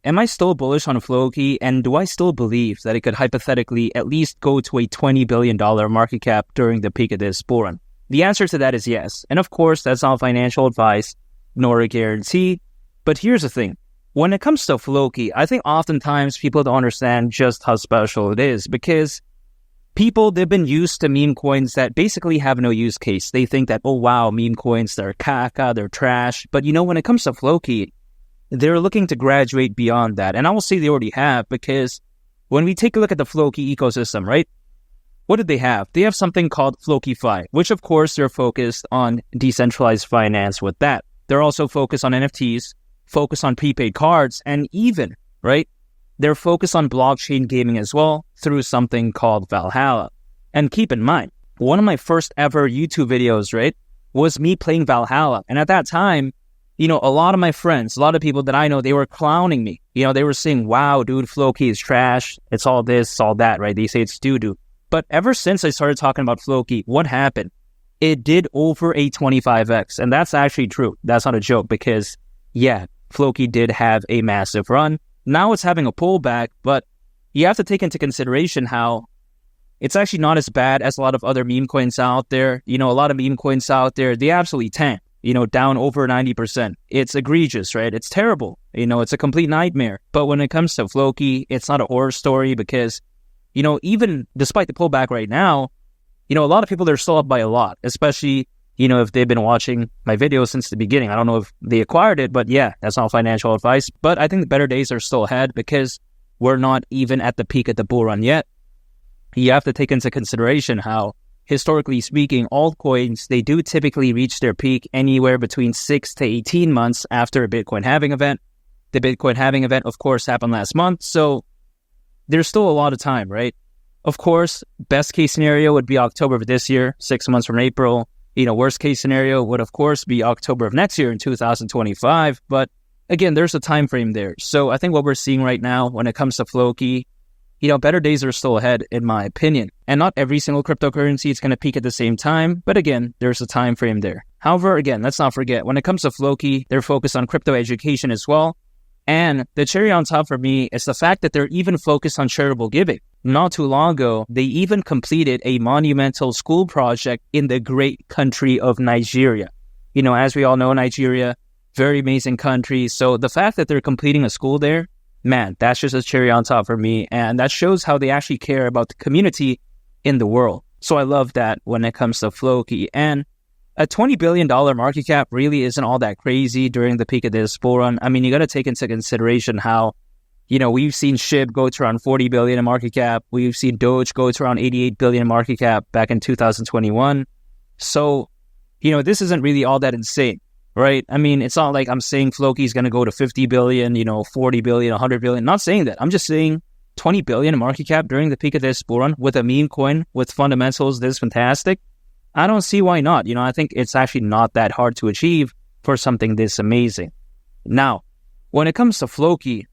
am I still bullish on FLOKI, and do I still believe that it could hypothetically at least go to a $20 billion market cap during the peak of this bull run? The answer to that is yes. And of course, that's not financial advice, nor a guarantee. But here's the thing. When it comes to FLOKI, I think oftentimes people don't understand just how special it is, because people, they've been used to meme coins that basically have no use case. They think that, oh wow, meme coins, they're caca, they're trash. But when it comes to FLOKI, they're looking to graduate beyond that. And I will say they already have, because when we take a look at the FLOKI ecosystem, right? What did they have? They have something called FLOKIFI, which of course they're focused on decentralized finance with that. They're also focused on NFTs, focused on prepaid cards, and even, right? They're focused on blockchain gaming as well through something called Valhalla. And keep in mind, one of my first ever YouTube videos, right, was me playing Valhalla. And at that time, a lot of my friends, a lot of people that I know, they were clowning me. They were saying, wow, dude, FLOKI is trash. It's all this, it's all that, right? They say it's doo-doo. But ever since I started talking about FLOKI, what happened? It did over a 25x. And that's actually true. That's not a joke, because, yeah, FLOKI did have a massive run. Now it's having a pullback, but you have to take into consideration how it's actually not as bad as a lot of other meme coins out there. A lot of meme coins out there, they absolutely tank, down over 90%. It's egregious, right? It's terrible. It's a complete nightmare. But when it comes to FLOKI, it's not a horror story, because even despite the pullback right now, a lot of people, they're still up by a lot, especially, if they've been watching my videos since the beginning. I don't know if they acquired it, but yeah, that's not financial advice. But I think the better days are still ahead, because we're not even at the peak of the bull run yet. You have to take into consideration how, historically speaking, altcoins, they do typically reach their peak anywhere between 6 to 18 months after a Bitcoin halving event. The Bitcoin halving event, of course, happened last month. So there's still a lot of time, right? Of course, best case scenario would be October of this year, 6 months from April. Worst case scenario would, of course, be October of next year in 2025. But again, there's a time frame there. So I think what we're seeing right now when it comes to FLOKI, better days are still ahead, in my opinion. And not every single cryptocurrency is going to peak at the same time. But again, there's a time frame there. However, again, let's not forget, when it comes to FLOKI, they're focused on crypto education as well. And the cherry on top for me is the fact that they're even focused on charitable giving. Not too long ago, they even completed a monumental school project in the great country of Nigeria. As we all know, Nigeria, very amazing country. So the fact that they're completing a school there, man, that's just a cherry on top for me. And that shows how they actually care about the community in the world. So I love that when it comes to FLOKI. And a $20 billion market cap really isn't all that crazy during the peak of this bull run. I mean, you got to take into consideration how, we've seen SHIB go to around 40 billion in market cap. We've seen Doge go to around 88 billion in market cap back in 2021. So, this isn't really all that insane, right? I mean, it's not like I'm saying FLOKI is going to go to 50 billion, 40 billion, 100 billion. Not saying that. I'm just saying 20 billion in market cap during the peak of this bull run with a meme coin with fundamentals this fantastic. I don't see why not. I think it's actually not that hard to achieve for something this amazing. Now, when it comes to FLOKI,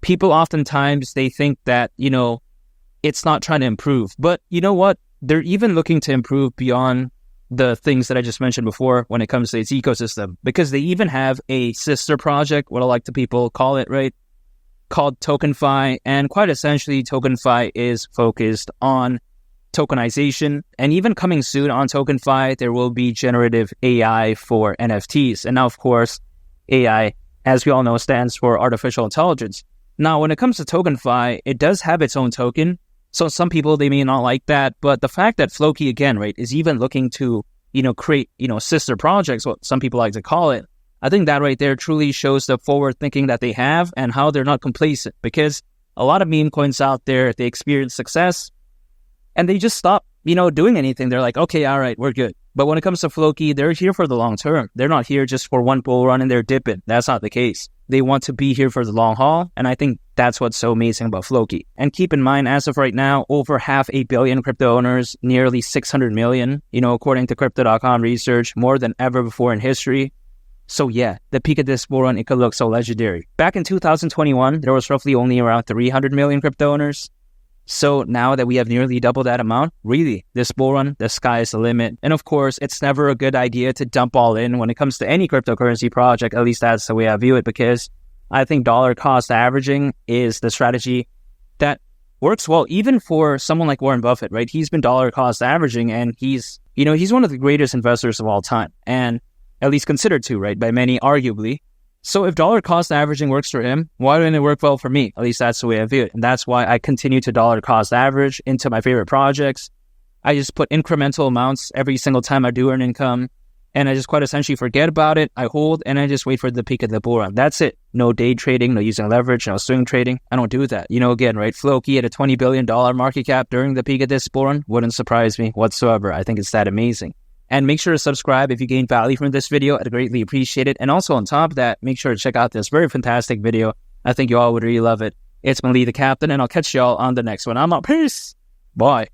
people oftentimes, they think that, it's not trying to improve. But you know what? They're even looking to improve beyond the things that I just mentioned before when it comes to its ecosystem, because they even have a sister project, what I like to people call it, right? Called TokenFi. And quite essentially, TokenFi is focused on tokenization, and even coming soon on TokenFi, there will be generative AI for NFTs. And now, of course, AI, as we all know, stands for artificial intelligence. Now, when it comes to TokenFi, it does have its own token. So some people, they may not like that, but the fact that FLOKI, again, right, is even looking to, create, sister projects, what some people like to call it, I think that right there truly shows the forward thinking that they have and how they're not complacent, because a lot of meme coins out there, they experience success and they just stop, doing anything. They're like, okay, all right, we're good. But when it comes to FLOKI, they're here for the long term. They're not here just for one bull run and they're dipping. That's not the case. They want to be here for the long haul. And I think that's what's so amazing about FLOKI. And keep in mind, as of right now, over 500 million crypto owners, nearly 600 million, according to Crypto.com research, more than ever before in history. So yeah, the peak of this bull run, it could look so legendary. Back in 2021, there was roughly only around 300 million crypto owners. So now that we have nearly double that amount, really, this bull run, the sky is the limit. And of course, it's never a good idea to dump all in when it comes to any cryptocurrency project. At least that's the way I view it, because I think dollar cost averaging is the strategy that works well, even for someone like Warren Buffett, right? He's been dollar cost averaging, and he's one of the greatest investors of all time, and at least considered to, right, by many, arguably. So if dollar cost averaging works for him, why didn't it work well for me? At least that's the way I view it. And that's why I continue to dollar cost average into my favorite projects. I just put incremental amounts every single time I do earn income. And I just quite essentially forget about it. I hold and I just wait for the peak of the bull run. That's it. No day trading, no using leverage, no swing trading. I don't do that. Again, right? FLOKI at a $20 billion market cap during the peak of this bull run wouldn't surprise me whatsoever. I think it's that amazing. And make sure to subscribe if you gained value from this video. I'd greatly appreciate it. And also on top of that, make sure to check out this very fantastic video. I think you all would really love it. It's been Lee the Captain, and I'll catch y'all on the next one. I'm out. Peace. Bye.